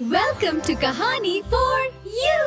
Welcome to Kahani for You.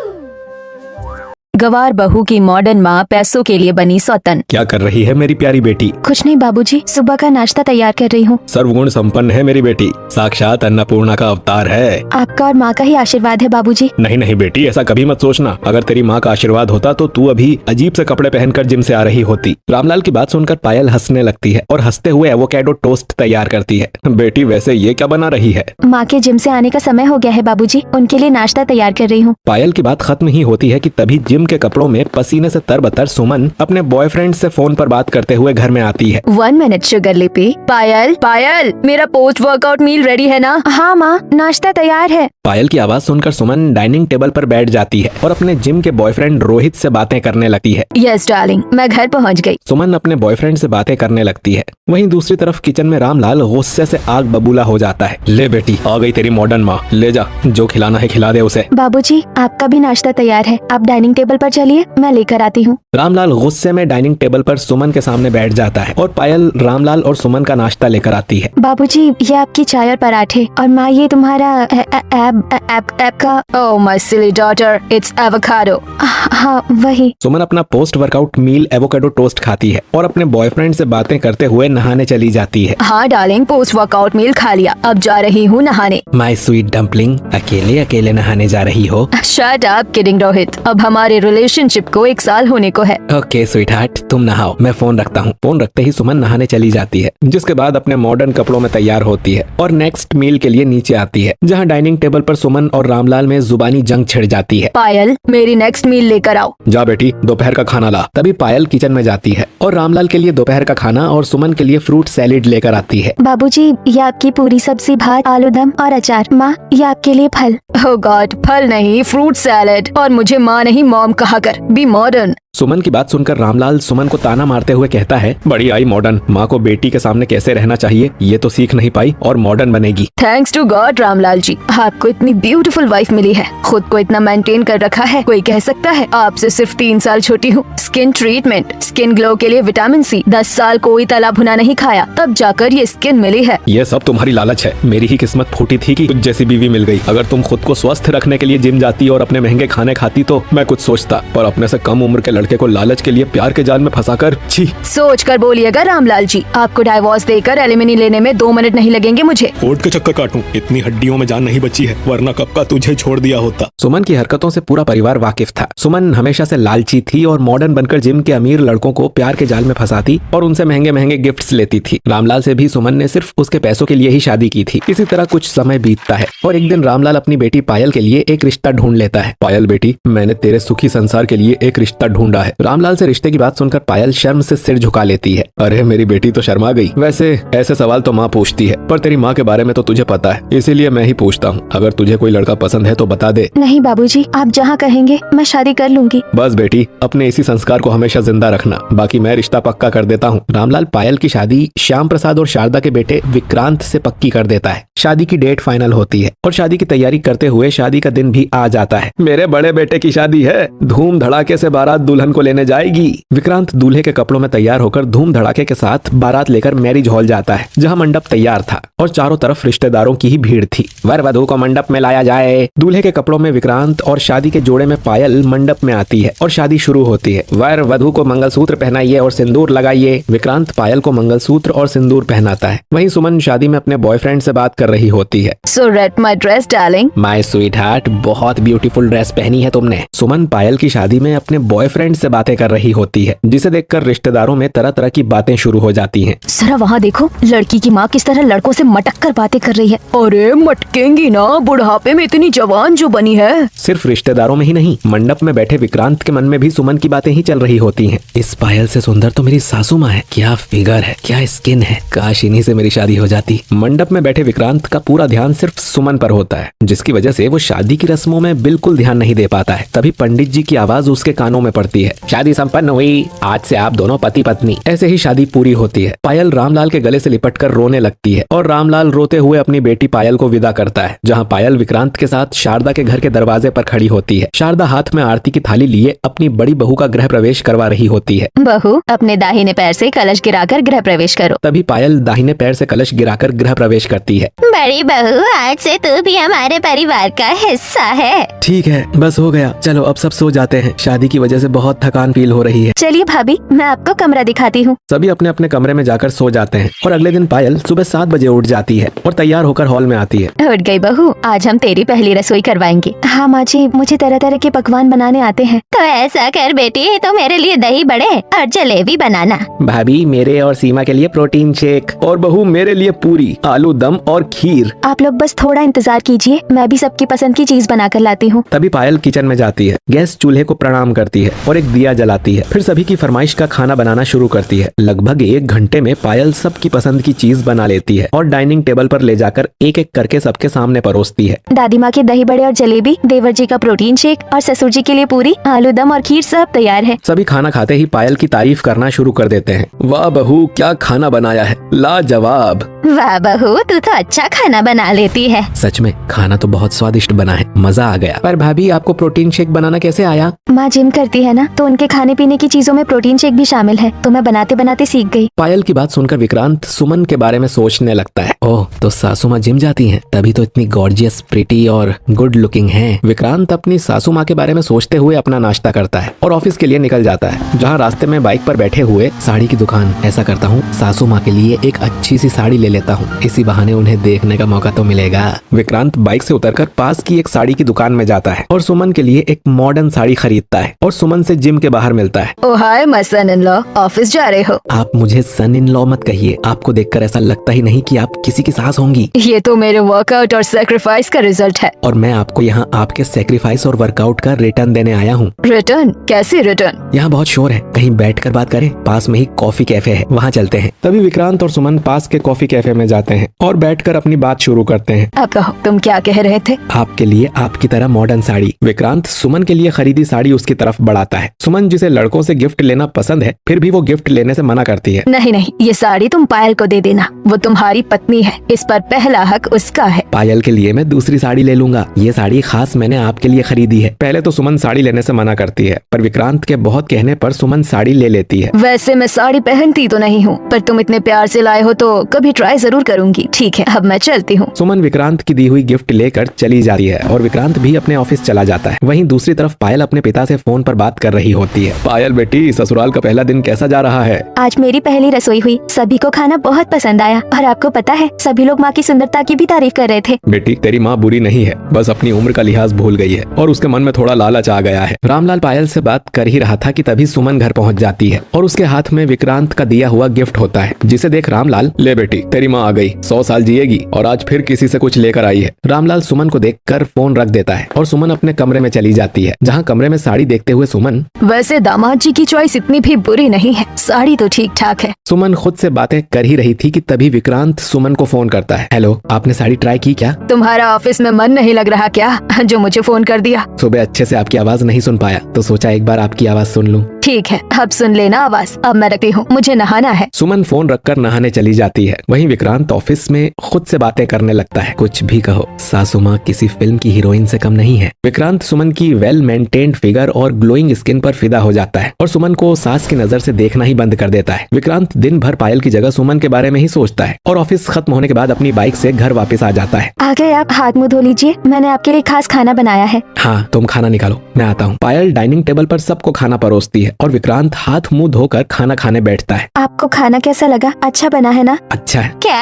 गवार बहू की मॉडर्न माँ पैसों के लिए बनी सौतन। क्या कर रही है मेरी प्यारी बेटी? कुछ नहीं बाबूजी, सुबह का नाश्ता तैयार कर रही हूँ। सर्वगुण संपन्न है मेरी बेटी, साक्षात अन्नपूर्णा का अवतार है। आपका और माँ का ही आशीर्वाद है बाबूजी। नहीं नहीं बेटी, ऐसा कभी मत सोचना। अगर तेरी माँ का आशीर्वाद होता तो तू अभी अजीब से कपड़े पहनकर जिम से आ रही होती। रामलाल की बात सुनकर पायल हंसने लगती है और हंसते हुए एवोकेडो टोस्ट तैयार करती है। बेटी वैसे ये क्या बना रही है? माँ के जिम से आने का समय हो गया है बाबूजी, उनके लिए नाश्ता तैयार कर रही हूँ। पायल की बात खत्म ही होती है कि तभी जिम के कपड़ों में पसीने से तरबतर सुमन अपने बॉयफ्रेंड से फोन पर बात करते हुए घर में आती है। 1 मिनट शुगर लिपि। पायल पायल, मेरा पोस्ट वर्कआउट मील रेडी है ना? हाँ माँ, नाश्ता तैयार है। पायल की आवाज सुनकर सुमन डाइनिंग टेबल पर बैठ जाती है और अपने जिम के बॉयफ्रेंड रोहित से बातें करने लगती है। यस डार्लिंग, मैं घर पहुँच गई। सुमन अपने बॉयफ्रेंड से बातें करने लगती है। वहीं दूसरी तरफ किचन में रामलाल गुस्से से आग बबूला हो जाता है। ले बेटी, आ गई तेरी मॉडर्न माँ, ले जा, जो खिलाना है खिला दे उसे। बाबूजी, आपका भी नाश्ता तैयार है, आप डाइनिंग टेबल पर चलिए, मैं लेकर आती हूँ। रामलाल गुस्से में डाइनिंग टेबल पर सुमन के सामने बैठ जाता है और पायल रामलाल और सुमन का नाश्ता लेकर आती है। बाबूजी, ये आपकी चाय और पराठे, और माँ ये तुम्हारा ऐप का। Oh my silly daughter, it's avocado. हाँ वही। सुमन अपना post workout meal avocado toast खाती है और अपने बॉयफ्रेंड से बातें करते हुए नहाने चली जाती है। हाँ डार्लिंग, पोस्ट वर्कआउट मील खा लिया, अब जा रही हूँ नहाने। माय स्वीट डम्पलिंग, अकेले अकेले नहाने जा रही हो? शट अप किडिंग रोहित, अब हमारे रिलेशनशिप को 1 साल होने को है। ओके स्वीट हार्ट, तुम नहाओ, मैं फोन रखता हूँ। फोन रखते ही सुमन नहाने चली जाती है, जिसके बाद अपने मॉडर्न कपड़ों में तैयार होती है और नेक्स्ट मील के लिए नीचे आती है, जहाँ डाइनिंग टेबल पर सुमन और रामलाल में जुबानी जंग छिड़ जाती है। पायल, मेरी नेक्स्ट मील लेकर आओ। जा बेटी, दोपहर का खाना ला। तभी पायल किचन में जाती है और रामलाल के लिए दोपहर का खाना और सुमन के लिए फ्रूट सैलेड लेकर आती है। बाबूजी, ये आपकी पूरी सब्जी, भात, आलू दम और अचार। माँ, ये आपके लिए फल। ओह गॉड, फल नहीं, फ्रूट सैलेड, और मुझे माँ नहीं मॉम कहा कर, बी मॉडर्न। सुमन की बात सुनकर रामलाल सुमन को ताना मारते हुए कहता है, बड़ी आई मॉडर्न, माँ को बेटी के सामने कैसे रहना चाहिए ये तो सीख नहीं पाई और मॉडर्न बनेगी। Thanks to God Ramlal ji, आपको इतनी ब्यूटीफुल वाइफ मिली है, खुद को इतना मेंटेन कर रखा है। कोई कह सकता है आपसे सिर्फ 3 साल छोटी हूँ। स्किन ट्रीटमेंट, स्किन ग्लो के लिए विटामिन सी, 10 साल कोई तला भुना नहीं खाया, तब जाकर ये स्किन मिली है। ये सब तुम्हारी लालच है। मेरी ही किस्मत फूटी थी कि तुझ जैसी बीवी मिल गई। अगर तुम खुद को स्वस्थ रखने के लिए जिम जाती और अपने महंगे खाने खाती तो मैं कुछ सोचता, पर अपने से कम उम्र के लड़के को लालच के लिए प्यार के जाल में फंसाकर, छी। सोच कर बोलिएगा रामलाल जी, आपको डाइवोर्स देकर एलिमनी लेने में 2 मिनट नहीं लगेंगे मुझे। कोर्ट के चक्कर काटूं, इतनी हड्डियों में जान नहीं बची है, वरना कब का तुझे छोड़ दिया होता। सुमन की हरकतों से पूरा परिवार वाकिफ था। सुमन हमेशा से लालची थी और मॉडर्न बनकर जिम के अमीर लड़कों को प्यार के जाल में फंसाती और उनसे महंगे महंगे गिफ्ट्स लेती थी। रामलाल से भी सुमन ने सिर्फ उसके पैसों के लिए ही शादी की थी। इसी तरह कुछ समय बीतता है और एक दिन रामलाल अपनी बेटी पायल के लिए एक रिश्ता ढूंढ लेता है। पायल बेटी, मैंने तेरे सुखी संसार के लिए एक रिश्ता ढूंढा है। रामलाल से रिश्ते की बात सुनकर पायल शर्म से सिर झुका लेती है। अरे मेरी बेटी तो शर्मा गई। वैसे ऐसे सवाल तो माँ पूछती है, पर तेरी माँ के बारे में तो तुझे पता है, इसीलिए मैं ही पूछता हूँ। अगर तुझे कोई लड़का पसंद है तो बता दे। नहीं बाबूजी, आप जहाँ कहेंगे मैं शादी कर लूंगी। बस बेटी, अपने इसी संस्कार को हमेशा जिंदा रखना, बाकी मैं रिश्ता पक्का कर देता हूँ। रामलाल पायल की शादी श्याम प्रसाद और शारदा के बेटे विक्रांत से पक्की कर देता है। शादी की डेट फाइनल होती है और शादी की तैयारी करते हुए शादी का दिन भी आ जाता है। मेरे बड़े बेटे की शादी है, धूम धड़ाके से बारात दुल्हन को लेने जाएगी। विक्रांत दूल्हे के कपड़ों में तैयार होकर धूम धड़ाके के साथ बारात लेकर मैरिज हॉल जाता है, जहां मंडप तैयार था और चारों तरफ रिश्तेदारों की ही भीड़ थी। वर वधू को मंडप में लाया जाए। दूल्हे के कपड़ों में विक्रांत और शादी के जोड़े में पायल मंडप में आती है और शादी शुरू होती है। वर वधू को मंगलसूत्र पहनाइए और सिंदूर लगाइए। विक्रांत पायल को मंगलसूत्र और सिंदूर पहनाता है। वहीं सुमन शादी में अपने बॉयफ्रेंड से बात कर रही होती है। So red my dress darling. My sweetheart, बहुत ब्यूटीफुल ड्रेस पहनी है तुमने। सुमन पायल की शादी में अपने बॉयफ्रेंड से बातें कर रही होती है, जिसे देखकर रिश्तेदारों में तरह तरह की बातें शुरू हो जाती हैं। जरा वहाँ देखो, लड़की की माँ किस तरह लड़कों से मटक कर बातें कर रही है। अरे मटकेंगी ना, बुढ़ापे में इतनी जवान जो बनी है। सिर्फ रिश्तेदारों में ही नहीं, मंडप में बैठे विक्रांत के मन में भी सुमन की बातें ही चल रही होती हैं। इस पायल से सुंदर तो मेरी सासू माँ है, क्या फिगर है, क्या स्किन है, काश इन्हीं से मेरी शादी हो जाती। मंडप में बैठे विक्रांत का पूरा ध्यान सिर्फ सुमन पर होता है, जिसकी वजह से वो शादी की रस्मों में बिल्कुल ध्यान नहीं दे पाता है। तभी पंडित जी की आवाज उसके कानों में पड़ती है। शादी संपन्न हुई, आज से आप दोनों पति पत्नी। ऐसे ही शादी पूरी होती है। पायल रामलाल के गले से लिपटकर रोने लगती है और रामलाल रोते हुए अपनी बेटी पायल को विदा करता है, जहां पायल विक्रांत के साथ शारदा के घर के दरवाजे पर खड़ी होती है। शारदा हाथ में आरती की थाली लिए अपनी बड़ी बहू का गृह प्रवेश करवा रही होती है। बहू, अपने दाहिने पैर से कलश गिराकर गृह प्रवेश करो। तभी पायल दाहिने पैर से कलश गिराकर गृह प्रवेश करती है। बड़ी बहू, आज से तू भी हमारे परिवार का हिस्सा है। ठीक है, बस हो गया। चलो अब सब सो जाते हैं। शादी की वजह से बहुत थकान फील हो रही है। चलिए भाभी, मैं आपको कमरा दिखाती हूँ। सभी अपने अपने कमरे में जाकर सो जाते हैं और अगले दिन पायल सुबह 7 बजे उठ जाती है और तैयार होकर हॉल में आती है। उठ गई बहू, आज हम तेरी पहली रसोई करवाएंगे। हाँ माँ जी, मुझे तरह तरह के पकवान बनाने आते हैं। तो ऐसा कर बेटी, तो मेरे लिए दही बड़े और जलेबी बनाना। भाभी मेरे और सीमा के लिए प्रोटीन शेक, और बहू मेरे लिए पूरी, आलू दम और खीर। आप लोग बस थोड़ा इंतजार कीजिए, मैं भी सबकी पसंद की चीज बना कर लाती हूँ। तभी पायल किचन में जाती है, गैस चूल्हे को प्रणाम करती है और एक दिया जलाती है। फिर सभी की फरमाइश का खाना बनाना शुरू करती है। लगभग 1 घंटे में पायल सबकी पसंद की चीज बना लेती है और डाइनिंग टेबल पर ले जाकर एक एक करके सबके सामने परोसती है। दादी माँ के दही बड़े और जलेबी, देवर जी का प्रोटीन शेक और ससुर जी के लिए पूरी, आलू दम और खीर सब तैयार है। सभी खाना खाते ही पायल की तारीफ करना शुरू कर देते हैं। वाह बहू, क्या खाना बनाया है, लाजवाब। वाह बहू, तू तो अच्छा खाना बना लेती है। सच में खाना तो बहुत स्वादिष्ट बना है, मजा आ गया। पर भाभी आपको प्रोटीन शेक बनाना कैसे आया? माँ जिम करती है ना, तो उनके खाने पीने की चीजों में प्रोटीन शेक भी शामिल है, तो मैं बनाते बनाते सीख गई। पायल की बात सुनकर विक्रांत सुमन के बारे में सोचने लगता है। ओह, तो सासू माँ जिम जाती हैं, तभी तो इतनी गॉर्जियस, प्रिटी और गुड लुकिंग हैं। विक्रांत अपनी सासू माँ के बारे में सोचते हुए अपना नाश्ता करता है और ऑफिस के लिए निकल जाता है, जहाँ रास्ते में बाइक पर बैठे हुए साड़ी की दुकान। ऐसा करता हूँ, सासू माँ के लिए एक अच्छी सी साड़ी ले लेता हूँ, इसी बहाने उन्हें देखने का मौका तो मिलेगा। विक्रांत बाइक से उतरकर पास की एक साड़ी की दुकान में जाता है और सुमन के लिए एक मॉडर्न साड़ी खरीदता है और सुमन से जिम के बाहर मिलता है। Oh hi my son in law, office जा रहे हो? आप मुझे सन इन लॉ मत कहिए, आपको देखकर ऐसा लगता ही नहीं कि आप किसी की सास होंगी। ये तो मेरे वर्कआउट और सेक्रीफाइस का रिजल्ट है। और मैं आपको यहाँ आपके सेक्रीफाइस और वर्कआउट का रिटर्न देने आया हूँ। रिटर्न? कैसे रिटर्न? यहाँ बहुत शोर है, कहीं बैठकर बात करें। पास में ही कॉफी कैफे है, वहाँ चलते हैं। तभी विक्रांत और सुमन पास के कॉफी कैफे में जाते हैं और बैठकर अपनी बात शुरू करते हैं। अब कहो, तुम क्या कह रहे थे? आपके लिए आपकी तरह मॉडर्न साड़ी। विक्रांत सुमन के लिए खरीदी साड़ी उसकी तरफ बढ़ाता है। सुमन जिसे लड़कों से गिफ्ट लेना पसंद है, फिर भी वो गिफ्ट लेने से मना करती है। नहीं नहीं, ये साड़ी तुम पायल को दे देना, वो तुम्हारी पत्नी है, इस पर पहला हक उसका है। पायल के लिए मैं दूसरी साड़ी ले लूंगा, ये साड़ी खास मैंने आपके लिए खरीदी है। पहले तो सुमन साड़ी लेने से मना करती है, पर विक्रांत के बहुत कहने पर सुमन साड़ी ले लेती है। वैसे मैं साड़ी पहनती तो नहीं हूँ, पर तुम इतने प्यार से लाए हो तो कभी ट्राई जरूर करूंगी। ठीक है, अब मैं चलती हूँ। सुमन विक्रांत की दी हुई गिफ्ट लेकर चली जाती है और विक्रांत भी अपने ऑफिस चला जाता है। वहीं दूसरी तरफ पायल अपने पिता से फोन पर बात कर रही होती है। पायल बेटी, ससुराल का पहला दिन कैसा जा रहा है? आज मेरी पहली रसोई हुई, सभी को खाना बहुत पसंद आया और आपको पता है, सभी लोग माँ की सुंदरता की भी तारीफ कर रहे थे। बेटी, तेरी माँ बुरी नहीं है, बस अपनी उम्र का लिहाज भूल गई है और उसके मन में थोड़ा लालच आ गया है। रामलाल पायल से बात कर ही रहा था कि तभी सुमन घर पहुँच जाती है और उसके हाथ में विक्रांत का दिया हुआ गिफ्ट होता है, जिसे देख रामलाल, ले बेटी, तेरी माँ आ गई, 100 साल जिएगी और आज फिर किसी से कुछ लेकर आई है। रामलाल सुमन को देखकर फोन रख देता है और सुमन अपने कमरे में चली जाती है, जहाँ कमरे में साड़ी देखते हुए सुमन, वैसे दामाद जी की चॉइस इतनी भी बुरी नहीं है, साड़ी तो ठीक ठाक है। सुमन खुद से बातें कर ही रही थी कि तभी विक्रांत सुमन को फोन करता है। हेलो, आपने साड़ी ट्राई की क्या? तुम्हारा ऑफिस में मन नहीं लग रहा क्या, जो मुझे फोन कर दिया? सुबह अच्छे से आपकी आवाज नहीं सुन पाया, तो सोचा एक बार आपकी आवाज सुन लूं। ठीक है, अब सुन लेना आवाज। अब मैं रखती हूँ, मुझे नहाना है। सुमन फोन रखकर नहाने चली जाती है। वहीं विक्रांत ऑफिस में खुद से बातें करने लगता है। कुछ भी कहो, सासू माँ किसी फिल्म की हीरोइन से कम नहीं है। विक्रांत सुमन की वेल मेंटेन्ड फिगर और ग्लोइंग स्किन पर फिदा हो जाता है और सुमन को सास की नजर से देखना ही बंद कर देता है। विक्रांत दिन भर पायल की जगह सुमन के बारे में ही सोचता है और ऑफिस खत्म होने के बाद अपनी बाइक से घर वापस आ जाता है। आ गए आप, हाथ मुंह धो लीजिए, मैंने आपके लिए खास खाना बनाया है। हाँ, तुम खाना निकालो, मैं आता हूँ। पायल डाइनिंग टेबल पर सबको खाना परोसती है और विक्रांत हाथ मुंह धोकर खाना खाने बैठता है। आपको खाना कैसा लगा? अच्छा बना है ना? अच्छा है। क्या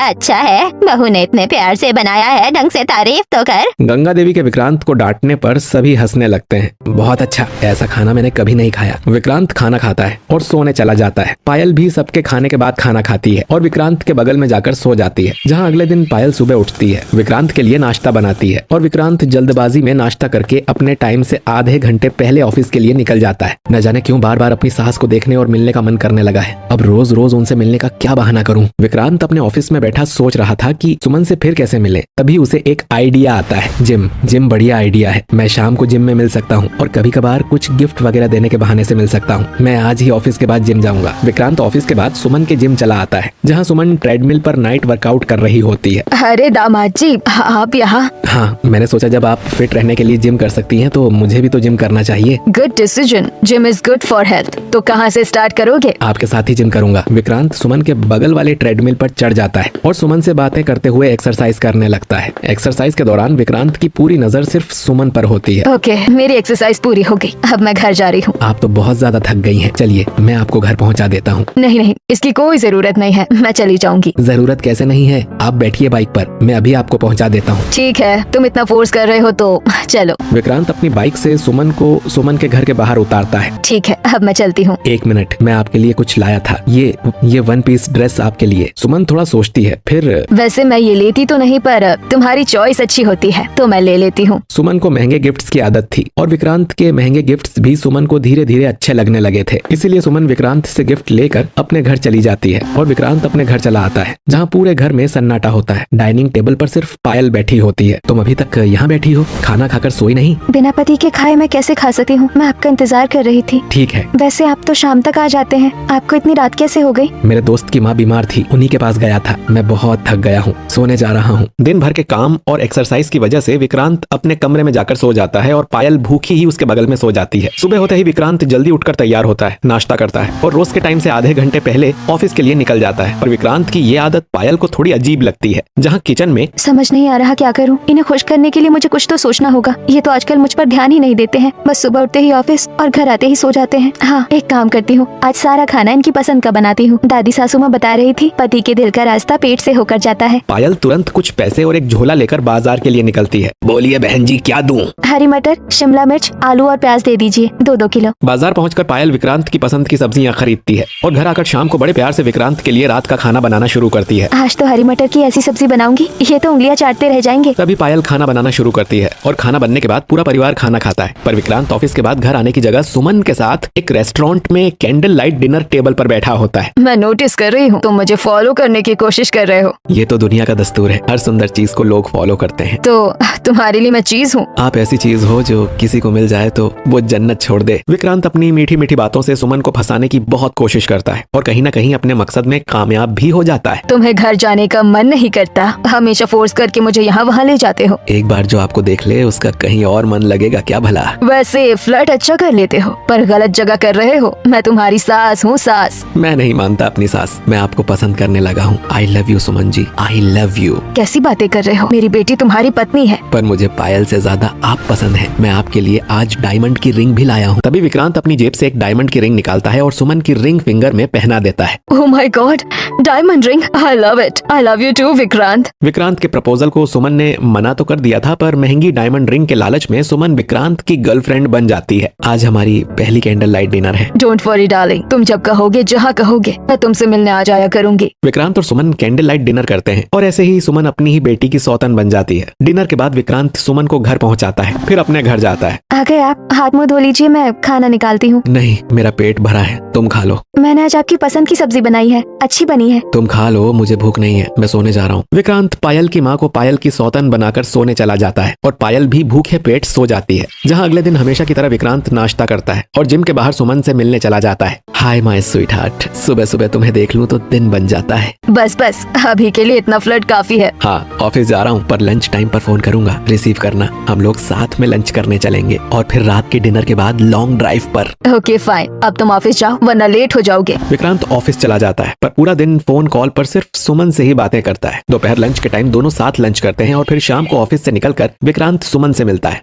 अच्छा है? बहू ने इतने प्यार से बनाया है, ढंग से तारीफ तो कर। गंगा देवी के विक्रांत को डांटने पर सभी हंसने लगते हैं। बहुत अच्छा, ऐसा खाना मैंने कभी नहीं खाया। विक्रांत खाना खाता है और सोने चला जाता है। पायल भी सबके खाने के बाद खाना खाती है और विक्रांत के बगल में जाकर सो जाती है, जहाँ अगले दिन पायल सुबह उठती है, विक्रांत के लिए नाश्ता बनाती है और विक्रांत जल्दबाजी में नाश्ता करके अपने टाइम से आधे घंटे पहले ऑफिस के लिए निकल जाता है। न जाने क्यों बार बार अपनी सास को देखने और मिलने का मन करने लगा है। अब रोज रोज उनसे मिलने का क्या बहाना करूं? विक्रांत अपने ऑफिस में बैठा सोच रहा था कि सुमन से फिर कैसे मिले। तभी उसे एक आइडिया आता है। जिम बढ़िया आइडिया है। मैं शाम को जिम में मिल सकता हूँ और कभी कभार कुछ गिफ्ट वगैरह देने के बहाने से मिल सकता हूँ। मैं आज ही ऑफिस के बाद जिम जाऊंगा। विक्रांत ऑफिस के बाद सुमन के जिम चला आता है, जहाँ सुमन ट्रेडमिल पर नाइट वर्कआउट कर रही होती है। अरे दामाद जी, आप यहाँ? हाँ, मैंने सोचा जब आप फिट रहने के लिए जिम कर सकती हैं तो मुझे भी तो जिम करना चाहिए। Good decision, gym is good for health. तो कहाँ से स्टार्ट करोगे? आपके साथ ही जिम करूंगा। विक्रांत सुमन के बगल वाले ट्रेडमिल पर चढ़ जाता है और सुमन से बातें करते हुए एक्सरसाइज करने लगता है। एक्सरसाइज के दौरान विक्रांत की पूरी नजर सिर्फ सुमन पर होती है। ओके, मेरी एक्सरसाइज पूरी हो गई, अब मैं घर जा रही हूँ। आप तो बहुत ज्यादा थक गई हैं। चलिए मैं आपको घर पहुंचा देता हूँ। नहीं नहीं, इसकी कोई जरूरत नहीं है, मैं चली जाऊंगी। जरूरत कैसे नहीं है, आप बैठिए बाइक पर, मैं अभी आपको पहुंचा देता हूँ। ठीक है, तुम इतना फोर्स कर रहे हो तो चलो। विक्रांत अपनी बाइक से सुमन को सुमन के घर के बाहर उतारता है। ठीक है, अब मैं चलती हूँ। एक मिनट, मैं आपके लिए कुछ लाया था। ये 1 पीस ड्रेस आपके लिए। सुमन थोड़ा सोचती है, फिर वैसे मैं ये लेती तो नहीं, पर तुम्हारी चॉइस अच्छी होती है तो मैं ले लेती हूँ। सुमन को महंगे गिफ्ट्स की आदत थी और विक्रांत के महंगे गिफ्ट्स भी सुमन को धीरे धीरे अच्छे लगने लगे थे। इसीलिए सुमन विक्रांत से गिफ्ट लेकर अपने घर चली जाती है और विक्रांत अपने घर चला आता है, जहाँ पूरे घर में सन्नाटा होता है। डाइनिंग टेबल पर सिर्फ पायल बैठी होती है। तुम अभी तक यहाँ बैठी हो, खाना खाकर सोई नहीं? बिना पति के खाए मैं कैसे खा सकती हूँ? मैं आपका इंतजार कर रही थी। ठीक है। वैसे आप तो शाम तक आ जाते हैं, आपको इतनी रात कैसे हो गई? मेरे दोस्त की माँ बीमार थी, उन्हीं के पास गया था। मैं बहुत थक गया हूँ, सोने जा रहा हूँ। दिन भर के काम और एक्सरसाइज की वजह से विक्रांत अपने कमरे में जाकर सो जाता है और पायल भूखी ही उसके बगल में सो जाती है। सुबह होते ही विक्रांत जल्दी उठकर तैयार होता है, नाश्ता करता है और रोज के टाइम से आधे घंटे पहले ऑफिस के लिए निकल जाता है। और विक्रांत की ये आदत पायल को थोड़ी अजीब लगती है, जहाँ किचन में समझ नहीं आ रहा क्या करूँ। इन्हें खुश करने के लिए मुझे कुछ तो सोचना होगा। ये तो आजकल मुझ पर ध्यान ही नहीं देते हैं, बस सुबह उठते ही ऑफिस और घर आते ही सो जाते हैं। हाँ, एक काम करती हूँ, आज सारा खाना इनकी पसंद का बनाती हूँ। दादी सासू माँ बता रही थी, पति के दिल का रास्ता पेट से होकर जाता है। पायल तुरंत कुछ पैसे और एक झोला लेकर बाजार के लिए निकलती है। बोलिए बहन जी, क्या दूं? हरी मटर, शिमला मिर्च, आलू और प्याज दे दीजिए, 2-2 किलो। बाजार पहुंचकर पायल विक्रांत की पसंद की सब्जियां खरीदती है और घर आकर शाम को बड़े प्यार से विक्रांत के लिए रात का खाना बनाना शुरू करती है। आज तो हरी मटर की ऐसी सब्जी बनाऊंगी, ये तो उंगलियां चाटते रह जाएंगे। तभी पायल खाना बनाना शुरू करती है और खाना बनने के बाद पूरा परिवार खाना खाता है। पर विक्रांत ऑफिस के बाद घर आने की जगह सुमन के साथ एक रेस्टोरेंट में कैंडल लाइट डिनर टेबल पर बैठा होता है। मैं नोटिस कर रही हूँ, तुम मुझे फॉलो करने की कोशिश कर रहे हो। ये तो दुनिया का दस्तूर है, हर सुंदर चीज को लोग फॉलो करते हैं। तो तुम्हारे लिए मैं चीज हूँ? आप ऐसी चीज हो जो किसी को मिल जाए तो वो जन्नत छोड़ दे। विक्रांत अपनी मीठी मीठी बातों से सुमन को फंसाने की बहुत कोशिश करता है और कहीं ना कहीं अपने मकसद में कामयाब भी हो जाता है। तुम्हें घर जाने का मन नहीं करता, हमेशा फोर्स करके मुझे यहाँ वहाँ ले जाते हो। एक बार जो आपको देख ले उसका कहीं और मन लगेगा क्या भला? वैसे फ्लर्ट अच्छा कर लेते हो, पर गलत जगह कर रहे हो। मैं तुम्हारी सास हूँ, सास। मैं नहीं मानता अपनी सास, मैं आपको पसंद करने लगा हूँ। I love you Suman ji, I love you. कैसी बातें कर रहे हो? मेरी बेटी तुम्हारी पत्नी है। पर मुझे पायल से ज्यादा आप पसंद है। मैं आपके लिए आज डायमंड की रिंग भी लाया हूँ। तभी विक्रांत अपनी जेब से एक डायमंड की रिंग निकालता है और सुमन की रिंग फिंगर में पहना देता है। Oh my God, diamond ring! I love it. I love you too Vikrant. Vikrant के प्रपोजल को सुमन ने मना तो कर दिया था, पर महंगी डायमंड रिंग के लालच में सुमन विक्रांत की गर्लफ्रेंड बन जाती है। आज हमारी पहली कैंडल लाइट डिनर है। डोंट वरी डार्लिंग, तुम जब कहोगे, जहाँ कहोगे, मैं तुमसे मिलने आ जाया करूंगी। विक्रांत और सुमन कैंडल लाइट डिनर करते हैं और ऐसे ही सुमन अपनी ही बेटी की सौतन बन जाती है। डिनर के बाद विक्रांत सुमन को घर पहुंचाता है, फिर अपने घर जाता है। आ गए आप, हाथ मुंह धो लीजिए, मैं खाना निकालती हूँ। नहीं, मेरा पेट भरा है, तुम खा लो। मैंने आज आपकी पसंद की सब्जी बनाई है, अच्छी बनी है। तुम खा लो, मुझे भूख नहीं है, मैं सोने जा रहा हूँ। विक्रांत पायल की माँ को पायल की सौतन बनाकर सोने चला जाता है और पायल भी भूखे पेट सो जाती है। जहाँ अगले दिन हमेशा की तरह विक्रांत नाश्ता करता है और जिम के बाहर सुमन से मिलने चला जाता है। हाय माय स्वीट हार्ट, सुबह सुबह तुम्हें देख लूं तो दिन बन जाता है। बस बस, अभी के लिए इतना फ्लर्ट काफी है। हाँ, ऑफिस जा रहा हूँ, पर लंच टाइम पर फोन करूंगा, रिसीव करना। हम लोग साथ में लंच करने चलेंगे और फिर रात के डिनर के बाद लॉन्ग ड्राइव पर। ओके फाइन, अब तुम ऑफिस जाओ वरना लेट हो जाओगे। विक्रांत ऑफिस चला जाता है, पर पूरा दिन फोन कॉल पर सिर्फ सुमन से ही बातें करता है। दोपहर लंच के टाइम दोनों साथ लंच करते हैं और फिर शाम को ऑफिस से निकलकर विक्रांत सुमन से मिलता है।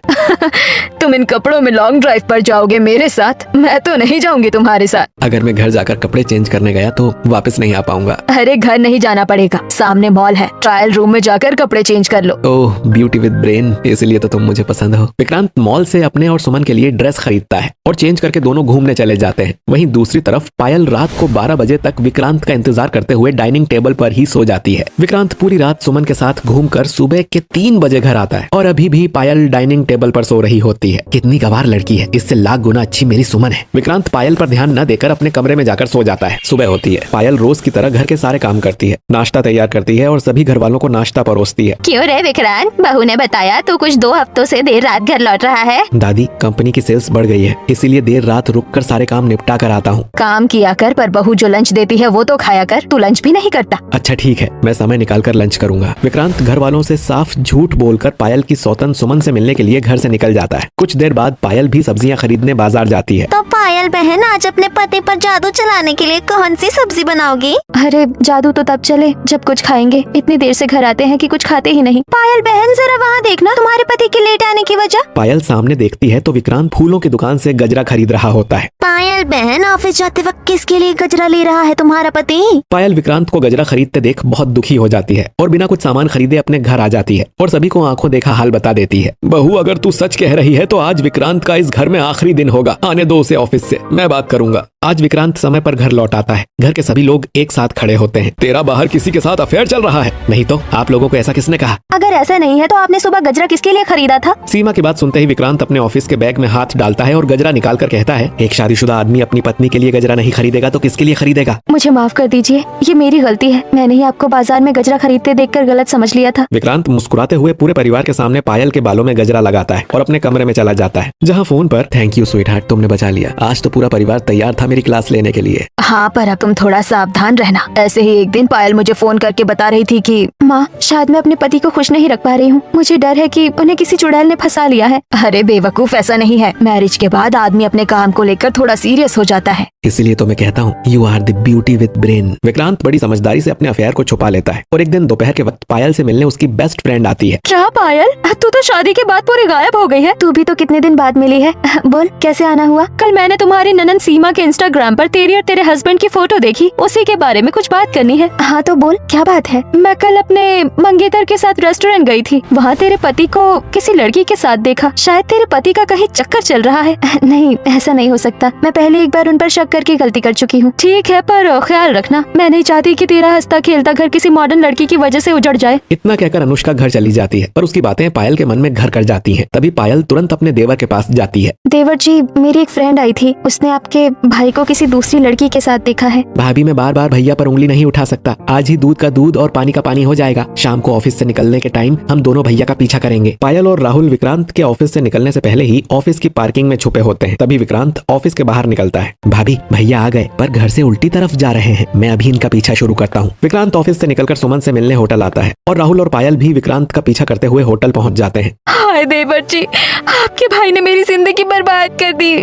तुम इन कपड़ों में लॉन्ग ड्राइव पर जाओगे मेरे साथ? मैं तो नहीं जाऊंगी तुम्हारे साथ। अगर मैं घर जाकर कपड़े चेंज करने गया तो वापस नहीं आ पाऊंगा। अरे घर नहीं जाना पड़ेगा, सामने मॉल है, ट्रायल रूम में जाकर कपड़े चेंज कर लो। ओह, ब्यूटी विद ब्रेन, इसलिए तो तुम मुझे पसंद हो। विक्रांत मॉल से अपने और सुमन के लिए ड्रेस खरीदता है और चेंज करके दोनों घूमने चले जाते हैं। वहीं दूसरी तरफ पायल रात को 12 बजे तक विक्रांत का इंतजार करते हुए डाइनिंग टेबल पर ही सो जाती है। विक्रांत पूरी रात सुमन के साथ घूमकर सुबह के 3 बजे घर आता है और अभी भी पायल डाइनिंग टेबल पर सो रही होती है। कितनी गवार लड़की है, इससे लाख गुना अच्छी मेरी सुमन है। हैं। विक्रांत पायल पर ध्यान न देकर अपने कमरे में जाकर सो जाता है। सुबह होती है। पायल रोज की तरह घर के सारे काम करती है, नाश्ता तैयार करती है और सभी घर वालों को नाश्ता परोसती है। क्यों रे विक्रांत, बहू ने बताया तू कुछ 2 हफ्तों से देर रात घर लौट रहा है। दादी, कंपनी की सेल्स बढ़ गई है, इसीलिए देर रात रुक कर सारे काम निपटा कर आता हूँ। काम किया कर, पर बहू जो लंच देती है वो तो खाया कर। तू लंच भी नहीं करता। अच्छा ठीक है, मैं समय निकाल कर लंच करूंगा। विक्रांत घर वालों से साफ झूठ बोलकर पायल की सौतन सुमन से मिलने के लिए घर से निकल जाता है। कुछ देर बाद पायल भी सब्जियां खरीदने बाजार जाती है। तो पायल बहन, आज अपने पति पर जादू चलाने के लिए कौन सी सब्जी बनाओगी? अरे जादू तो तब चले जब कुछ खाएंगे। इतनी देर से घर आते हैं कि कुछ खाते ही नहीं। पायल बहन, जरा वहाँ देखना, तुम्हारे पति के लेट आने की वजह। पायल सामने देखती है तो विक्रांत फूलों की दुकान से गजरा खरीद रहा होता है। पायल बहन, ऑफिस जाते वक्त किसके लिए गजरा ले रहा है तुम्हारा पति? पायल विक्रांत को गजरा खरीदते देख बहुत दुखी हो जाती है और बिना कुछ सामान खरीदे अपने घर आ जाती है और सभी को आंखों देखा हाल बता देती है। बहू, अगर तू सच कह रही है तो आज विक्रांत का इस घर में आखिरी दिन होगा। आने दो उसे ऑफिस से, मैं बात करूंगा। आज विक्रांत समय पर घर लौट आता है। घर के सभी लोग एक साथ खड़े होते हैं। तेरा बाहर किसी के साथ अफेयर चल रहा है? नहीं तो आप लोगों को ऐसा किसने कहा? अगर ऐसा नहीं है तो आपने सुबह गजरा किसके लिए खरीदा था? सीमा की बात सुनते ही विक्रांत अपने ऑफिस के बैग में हाथ डालता है और गजरा निकाल कर कहता है, एक शादीशुदा आदमी अपनी पत्नी के लिए गजरा नहीं खरीदेगा तो किसके लिए खरीदेगा? मुझे माफ कर दीजिए, ये मेरी गलती है। मैंने ही आपको बाजार में गजरा खरीदते देखकर गलत समझ लिया था। विक्रांत मुस्कुराते हुए पूरे परिवार के सामने पायल के बालों में गजरा लगाता है और अपने कमरे में चला जाता है, जहाँ फोन पर थैंक यू स्वीट हार्ट, तुमने बचा लिया। आज तो पूरा परिवार तैयार था मेरी क्लास लेने के लिए। हाँ, पर अब तुम थोड़ा सावधान रहना। ऐसे ही एक दिन पायल मुझे फोन करके बता रही थी कि माँ, शायद मैं अपने पति को खुश नहीं रख पा रही हूँ। मुझे डर है कि उन्हें किसी चुड़ैल ने फंसा लिया है। अरे बेवकूफ, ऐसा नहीं है। मैरिज के बाद आदमी अपने काम को लेकर थोड़ा सीरियस हो जाता है। इसीलिए तो मैं कहता हूँ, you are the beauty with brain. Vikrant बड़ी समझदारी से अपने अफेयर को छुपा लेता है और एक दिन दोपहर के वक्त पायल से मिलने उसकी बेस्ट फ्रेंड आती है। क्या पायल, तू तो शादी के बाद पूरी गायब हो गई है। तू भी तो कितने दिन बाद मिली है। बोल, कैसे आना हुआ? कल मैंने तुम्हारी ननद सीमा के इंस्टाग्राम पर तेरी और तेरे हस्बैंड की फोटो देखी, उसी के बारे में कुछ बात करनी है। हाँ तो बोल, क्या बात है? मैं कल अपने मंगेतर के साथ रेस्टोरेंट गई थी। वहाँ तेरे पति को किसी लड़की के साथ देखा। शायद तेरे पति का कहीं चक्कर चल रहा है। नहीं, ऐसा नहीं हो सकता। मैं पहले एक बार उन पर शक करके गलती कर चुकी हूँ। ठीक है, पर ख्याल रखना, मैं नहीं चाहती कि तेरा हंसता खेलता घर किसी मॉडर्न लड़की की वजह से उजड़ जाए। इतना कहकर अनुष्का घर चली जाती है, पर उसकी बातें पायल के मन में घर कर जाती हैं। तभी पायल तुरंत अपने देवर के पास जाती है। देवर जी, मेरी एक फ्रेंड आई थी, उसने आपके भाई को किसी दूसरी लड़की के साथ देखा है। भाभी, मैं बार बार भैया पर उंगली नहीं उठा सकता। आज ही दूध का दूध और पानी का पानी हो जाएगा। शाम को ऑफिस से निकलने के टाइम हम दोनों भैया का पीछा करेंगे। पायल और राहुल विक्रांत के ऑफिस से निकलने से पहले ही ऑफिस की पार्किंग में छुपे होते हैं। तभी विक्रांत ऑफिस के बाहर निकलता है। भाभी, भैया आ गए, पर घर से उल्टी तरफ जा रहे हैं। मैं अभी इनका पीछा शुरू करता हूँ। विक्रांत ऑफिस से निकलकर सुमन से मिलने होटल आता है और राहुल और पायल भी विक्रांत का पीछा करते हुए होटल पहुँच जाते हैं। हाय देवर जी, आपके भाई ने मेरी जिंदगी बर्बाद कर दी।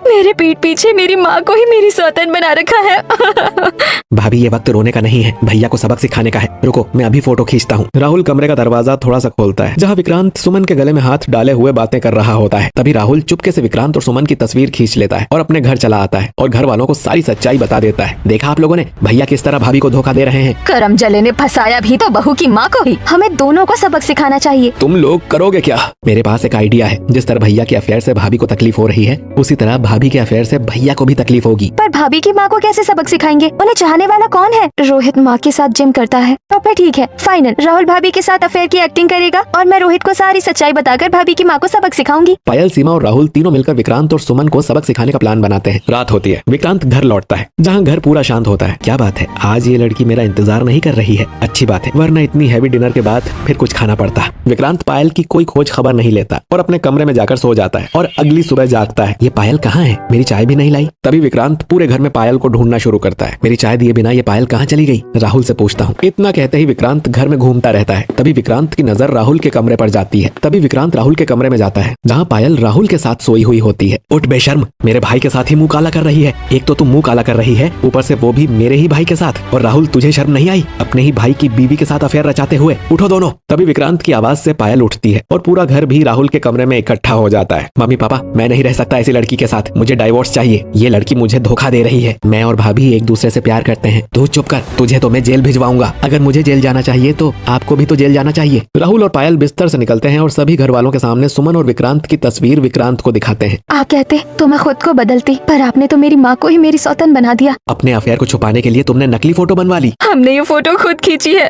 मेरे पीठ पीछे मेरी माँ को ही मेरी सौतन बना रखा है। भाभी, ये वक्त रोने का नहीं है, भैया को सबक सिखाने का है। रुको, मैं अभी फोटो खींचता हूँ। राहुल कमरे का दरवाजा थोड़ा सा खोलता है, जहाँ विक्रांत सुमन के गले में हाथ डाले हुए बातें कर रहा होता है। तभी राहुल चुपके से विक्रांत और सुमन की तस्वीर खींच लेता है और अपने घर चला आता है और घर वालों को सारी सच्चाई बता देता है। देखा आप लोगों ने, भैया किस तरह भाभी को धोखा दे रहे हैं। करम जले ने फंसाया भी तो बहू की माँ को ही। हमें दोनों को सबक सिखाना चाहिए। तुम लोग करोगे क्या? मेरे पास एक आइडिया है। जिस तरह भैया के अफेयर से भाभी को तकलीफ हो रही है, उसी तरह भाभी के अफेयर से भैया को भी तकलीफ होगी। पर भाभी की माँ को कैसे सबक सिखाएंगे? उन्हें चाहने वाला कौन है? रोहित माँ के साथ जिम करता है। तो फिर ठीक है, फाइनल। राहुल भाभी के साथ अफेयर की एक्टिंग करेगा और मैं रोहित को सारी सच्चाई बताकर भाभी की माँ को सबक सिखाऊंगी। पायल, सीमा और राहुल तीनों मिलकर विक्रांत और सुमन को सबक सिखाने का प्लान बनाते हैं। रात होती है, विक्रांत घर लौटता है, जहाँ घर पूरा शांत होता है। क्या बात है, आज ये लड़की मेरा इंतजार नहीं कर रही है। अच्छी बात है, वरना इतनी हैवी डिनर के बाद फिर कुछ खाना पड़ता। विक्रांत पायल की कोई खोज खबर नहीं लेता और अपने कमरे में जाकर सो जाता है और अगली सुबह जागता है। ये पायल कहाँ है? मेरी चाय भी नहीं लाई। तभी विक्रांत पूरे घर में पायल को ढूंढना शुरू करता है। मेरी चाय दिए बिना ये पायल कहाँ चली गई? राहुल से पूछता हूँ। इतना कहते ही विक्रांत घर में घूमता रहता है। तभी विक्रांत की नजर राहुल के कमरे पर जाती है। तभी विक्रांत राहुल के कमरे में जाता है, जहाँ पायल राहुल के साथ सोई हुई होती है। उठ बेशर्म, मेरे भाई के साथ ही मुंह काला कर रही है। एक तो तुम मुंह काला कर रही है, ऊपर से वो भी मेरे ही भाई के साथ। और राहुल, तुझे शर्म नहीं आई अपने ही भाई की बीवी के साथ अफेयर रचाते हुए? उठो दोनों। तभी विक्रांत की आवाज से पायल उठती है और पूरा घर भी राहुल के कमरे में इकट्ठा हो जाता है। मम्मी पापा, मैं नहीं रह सकता ऐसी लड़की के साथ। मुझे डाइवोर्स चाहिए। ये लड़की मुझे धोखा दे रही है। मैं और भाभी एक दूसरे से प्यार करते हैं। तू चुप कर, तुझे तो मैं जेल भिजवाऊंगा। अगर मुझे जेल जाना चाहिए तो आपको भी तो जेल जाना चाहिए। राहुल और पायल बिस्तर से निकलते हैं और सभी घर वालों के सामने सुमन और विक्रांत की तस्वीर विक्रांत को दिखाते हैं। आप कहते तो मैं खुद को बदलती, पर आपने तो मेरी माँ को ही मेरी सौतन बना दिया। अपने अफेयर को छुपाने के लिए तुमने नकली फोटो बनवा ली। हमने ये फोटो खुद खींची है।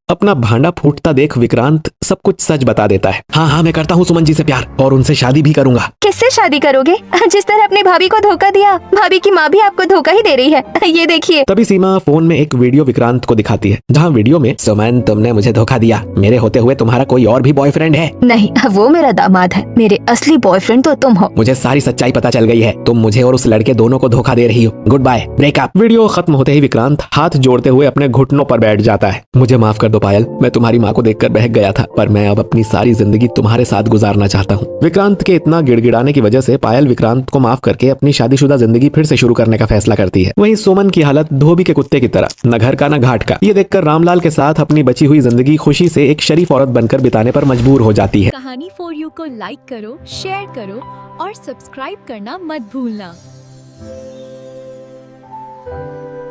अपना भांडा फूटता देख विक्रांत सब कुछ सच बता देता है। हाँ हाँ, मैं करता हूँ सुमन जी से प्यार और उनसे शादी भी करूंगा। किससे शादी करोगे? जिस तरह अपनी भाभी को धोखा दिया, भाभी की माँ भी आपको धोखा ही दे रही है। ये देखिए। तभी सीमा फोन में एक वीडियो विक्रांत को दिखाती है, जहाँ वीडियो में सुमन तुमने मुझे धोखा दिया, मेरे होते हुए तुम्हारा कोई और भी बॉयफ्रेंड है। नहीं, वो मेरा दामाद है, मेरे असली बॉयफ्रेंड तो तुम हो। मुझे सारी सच्चाई पता चल गई है, तुम मुझे और उस लड़के दोनों को धोखा दे रही हो। Good bye, breakup. वीडियो खत्म होते ही विक्रांत हाथ जोड़ते हुए अपने घुटनों पर बैठ जाता है। मुझे माफ कर दो पायल, मैं तुम्हारी माँ को देखकर बहक गया था, पर मैं अब अपनी सारी जिंदगी तुम्हारे साथ गुजारना चाहता हूँ। विक्रांत के इतना गिड़गिड़ाने की वजह से पायल विक्रांत को माफ करके अपनी शादीशुदा जिंदगी फिर से शुरू करने का फैसला करती है। वहीं सुमन की हालत धोबी के कुत्ते की तरह, न घर का न घाट का। ये देखकर रामलाल के साथ अपनी बची हुई जिंदगी खुशी से एक शरीफ औरत बनकर बिताने पर मजबूर हो जाती है। कहानी फॉर यू को लाइक करो, शेयर करो और सब्सक्राइब करना मत भूलना।